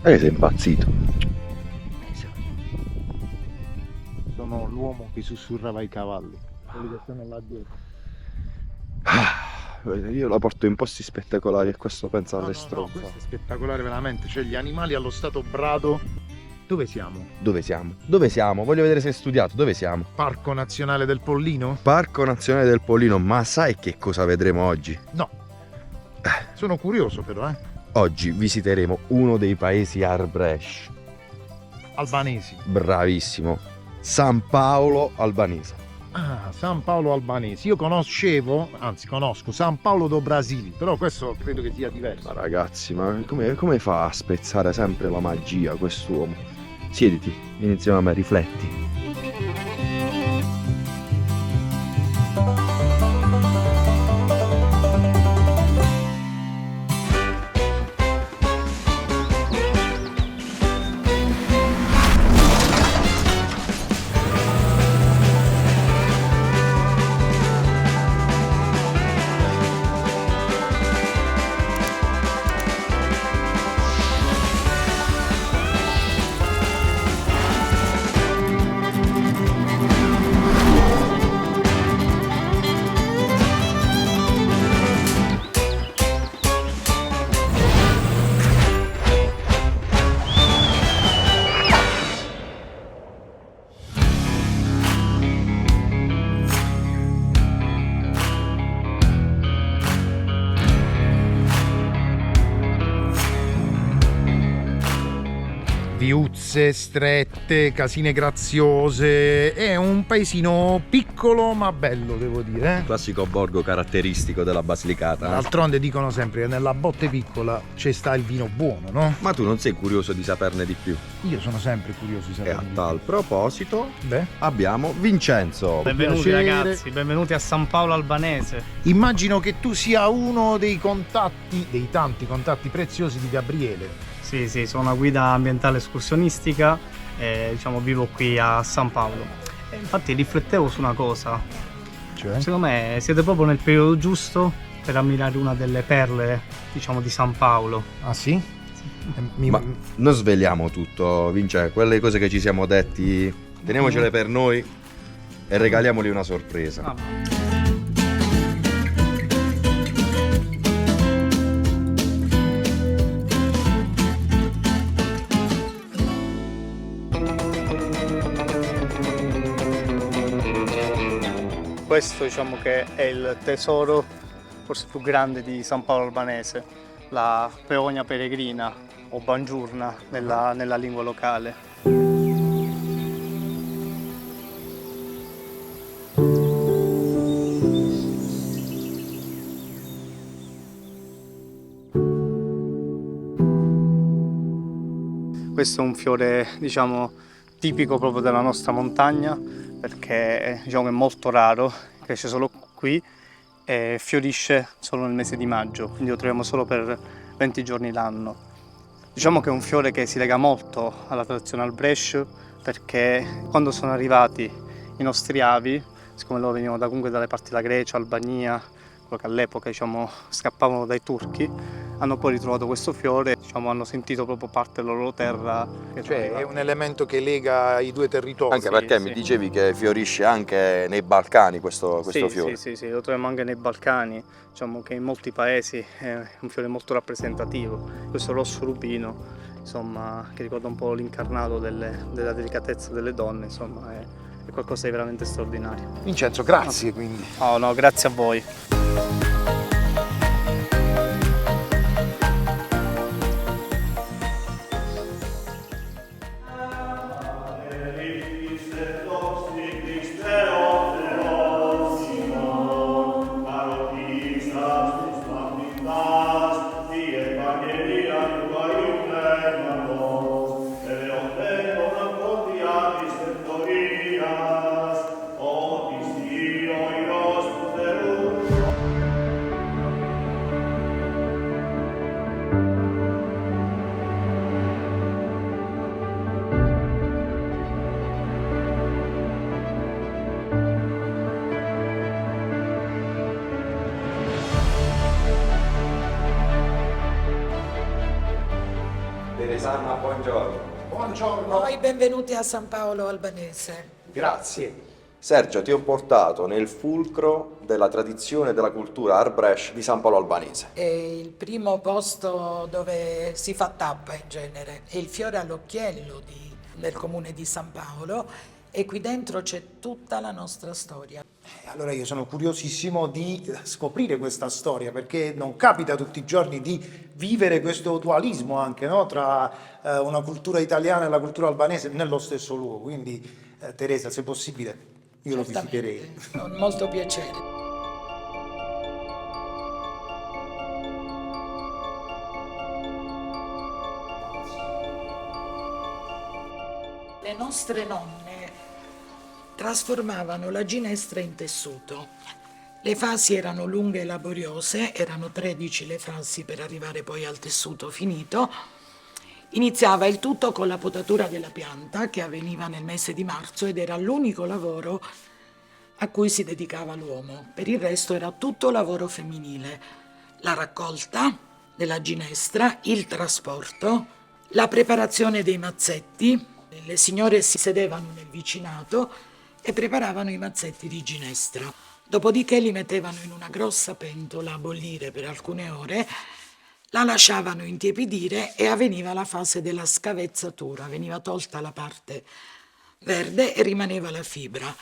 Sei impazzito. Sono l'uomo che sussurrava ai cavalli, quelli che sono là dietro. Io la porto in posti spettacolari e questo pensa alle No, stronze. questo è spettacolare veramente, cioè gli animali allo stato brado. Dove siamo? Dove siamo? Dove siamo? Voglio vedere se hai studiato. Dove siamo? Parco Nazionale del Pollino? Parco Nazionale del Pollino. Ma sai che cosa vedremo oggi? No. Sono curioso però, Oggi visiteremo uno dei paesi arbresci. Albanesi. Bravissimo. San Paolo albanese. Ah, San Paolo albanese. Io conosco San Paolo do Brasile, però questo credo che sia diverso. Ma ragazzi, ma come fa a spezzare sempre la magia quest'uomo? Siediti, iniziamo a me, rifletti. Viuzze strette, casine graziose. È un paesino piccolo ma bello, devo dire. Classico borgo caratteristico della Basilicata. D'altronde dicono sempre che nella botte piccola c'è sta il vino buono, no? Ma tu non sei curioso di saperne di più? Io sono sempre curioso di E sapere. a tal proposito Beh, abbiamo Vincenzo. Benvenuti piacere. ragazzi, benvenuti a San Paolo albanese. immagino che tu sia uno dei contatti, dei tanti contatti preziosi di Gabriele. Sì, sono una guida ambientale escursionistica e vivo qui a San Paolo. E infatti riflettevo su una cosa, Cioè? secondo me siete proprio nel periodo giusto per ammirare una delle perle, di San Paolo. Ah sì? Ma non sveliamo tutto, Vince, quelle cose che ci siamo detti, teniamocele per noi e regaliamoli una sorpresa. Ah, questo che è il tesoro forse più grande di San Paolo albanese, la peonia peregrina o bangiurna nella lingua locale. Questo è un fiore tipico proprio della nostra montagna, perché è molto raro, cresce solo qui e fiorisce solo nel mese di maggio, quindi lo troviamo solo per 20 giorni l'anno. Diciamo che è un fiore che si lega molto alla tradizional Brescia, perché quando sono arrivati i nostri avi, siccome loro venivano comunque dalle parti della Grecia, Albania, quello che all'epoca scappavano dai turchi, hanno poi ritrovato questo fiore, hanno sentito proprio parte della loro terra. Cioè è un elemento che lega i due territori. Anche perché mi dicevi che fiorisce anche nei Balcani questo fiore. Sì, lo troviamo anche nei Balcani, che in molti paesi è un fiore molto rappresentativo. Questo rosso rubino, che ricorda un po' l'incarnato della delicatezza delle donne, è qualcosa di veramente straordinario. Vincenzo, grazie quindi. Oh no, grazie a voi. Lisanna, buongiorno. Buongiorno. Poi benvenuti a San Paolo Albanese. Grazie. Sergio, ti ho portato nel fulcro della tradizione e della cultura Arbresh di San Paolo Albanese. È il primo posto dove si fa tappa in genere. È il fiore all'occhiello del comune di San Paolo e qui dentro c'è tutta la nostra storia. Allora io sono curiosissimo di scoprire questa storia, perché non capita tutti i giorni di vivere questo dualismo anche, no? Tra una cultura italiana e la cultura albanese nello stesso luogo. Quindi Teresa, se possibile, io lo Certamente, visiterei. con molto piacere. Le nostre nonne trasformavano la ginestra in tessuto. Le fasi erano lunghe e laboriose, erano 13 le fasi per arrivare poi al tessuto finito. Iniziava il tutto con la potatura della pianta, che avveniva nel mese di marzo ed era l'unico lavoro a cui si dedicava l'uomo. Per il resto era tutto lavoro femminile. La raccolta della ginestra, il trasporto, la preparazione dei mazzetti. Le signore si sedevano nel vicinato e preparavano i mazzetti di ginestra. Dopodiché li mettevano in una grossa pentola a bollire per alcune ore, la lasciavano intiepidire e avveniva la fase della scavezzatura. Veniva tolta la parte verde e rimaneva la fibra.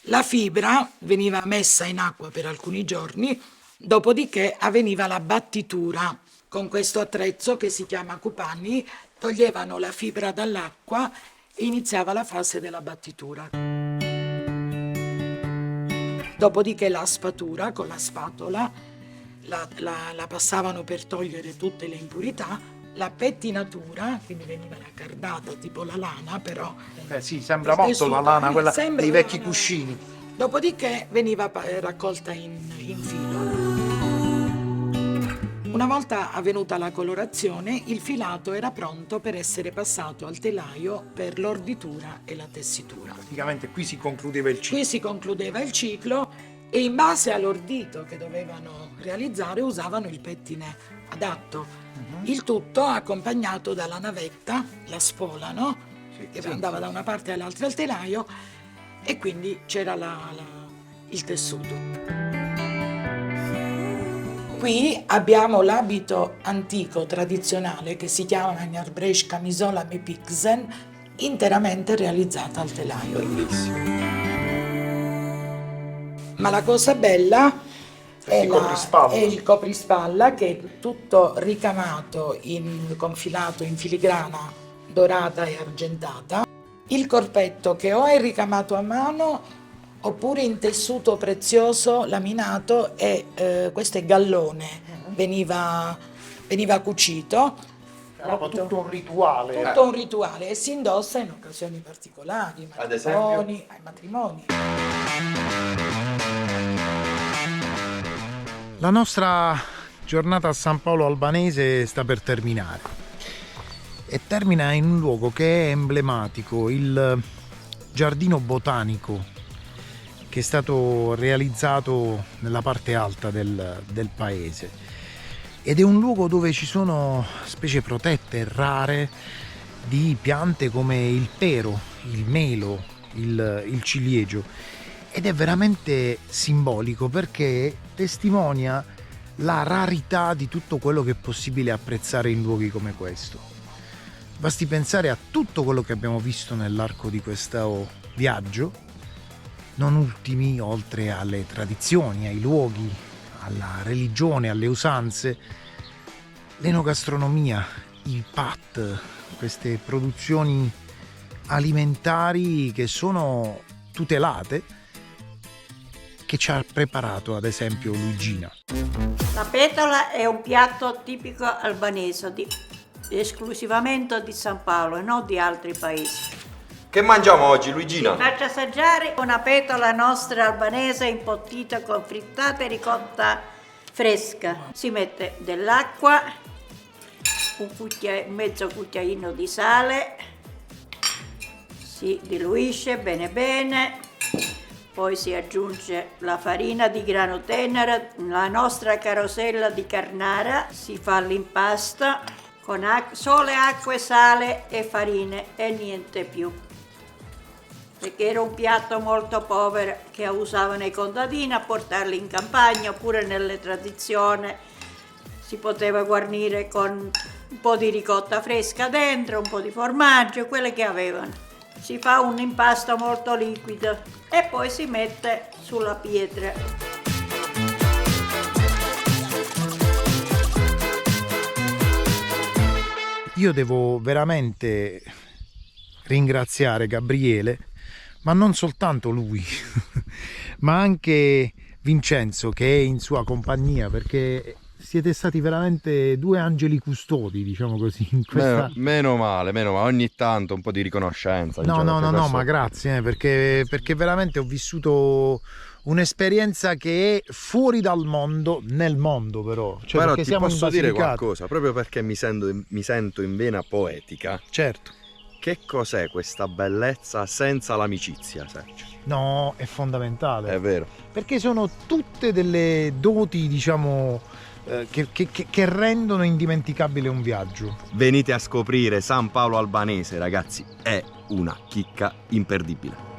La fibra veniva messa in acqua per alcuni giorni, dopodiché avveniva la battitura. Con questo attrezzo che si chiama cupani toglievano la fibra dall'acqua e iniziava la fase della battitura. Dopodiché la spatura con la spatola la passavano per togliere tutte le impurità, la pettinatura, quindi veniva la cardata tipo la lana, però Sì, sembra molto la lana, quella sembra dei la vecchi lana. cuscini. Dopodiché veniva raccolta in filo. Una volta avvenuta la colorazione, il filato era pronto per essere passato al telaio per l'orditura e la tessitura. Praticamente qui si concludeva il ciclo. Qui si concludeva il ciclo e in base all'ordito che dovevano realizzare usavano il pettine adatto. Il tutto accompagnato dalla navetta, la spola, che andava da una parte all'altra al telaio e quindi c'era il tessuto. Qui abbiamo l'abito antico tradizionale che si chiama in Arbresh camisola mepiksen, interamente realizzata al telaio. Bellissimo. Ma la cosa bella è coprispalla. il coprispalla, che è tutto ricamato con filato in filigrana dorata e argentata. Il corpetto che o è ricamato a mano oppure in tessuto prezioso laminato e questo è gallone, veniva cucito. Era tutto un rituale. Tutto un rituale e si indossa in occasioni particolari, Ad esempio? ai matrimoni. La nostra giornata a San Paolo Albanese sta per terminare e termina in un luogo che è emblematico, il giardino botanico che è stato realizzato nella parte alta del paese ed è un luogo dove ci sono specie protette rare di piante come il pero, il melo, il ciliegio, ed è veramente simbolico perché testimonia la rarità di tutto quello che è possibile apprezzare in luoghi come questo. Basti pensare a tutto quello che abbiamo visto nell'arco di questo viaggio, non ultimi, oltre alle tradizioni, ai luoghi, alla religione, alle usanze, l'enogastronomia, i pat, queste produzioni alimentari che sono tutelate, che ci ha preparato ad esempio Luigina. La petola è un piatto tipico albanese, esclusivamente di San Paolo e non di altri paesi. Che mangiamo oggi, Luigina? Faccio assaggiare una petola nostra albanese imbottita con frittata e ricotta fresca. Si mette dell'acqua, mezzo cucchiaino di sale, si diluisce bene bene, poi si aggiunge la farina di grano tenero, la nostra carosella di carnara, si fa l'impasto con sole, acqua e sale e farine e niente più. Perché era un piatto molto povero che usavano i contadini a portarli in campagna, oppure nelle tradizioni si poteva guarnire con un po' di ricotta fresca dentro, un po' di formaggio, quelle che avevano. Si fa un impasto molto liquido e poi si mette sulla pietra. Io devo veramente ringraziare Gabriele, ma non soltanto lui, ma anche Vincenzo che è in sua compagnia, perché siete stati veramente due angeli custodi, diciamo così, in questa... Meno male, ogni tanto un po' di riconoscenza. No, diciamo, no, questo- ma grazie, perché veramente ho vissuto un'esperienza che è fuori dal mondo, nel mondo però. Cioè, Però perché ti siamo in posso dire Basilicata. qualcosa, proprio perché mi sento in vena poetica. Certo. Che cos'è questa bellezza senza l'amicizia, Sergio? No, è fondamentale. È vero. Perché sono tutte delle doti, diciamo, che rendono indimenticabile un viaggio. Venite a scoprire San Paolo Albanese, ragazzi, è una chicca imperdibile.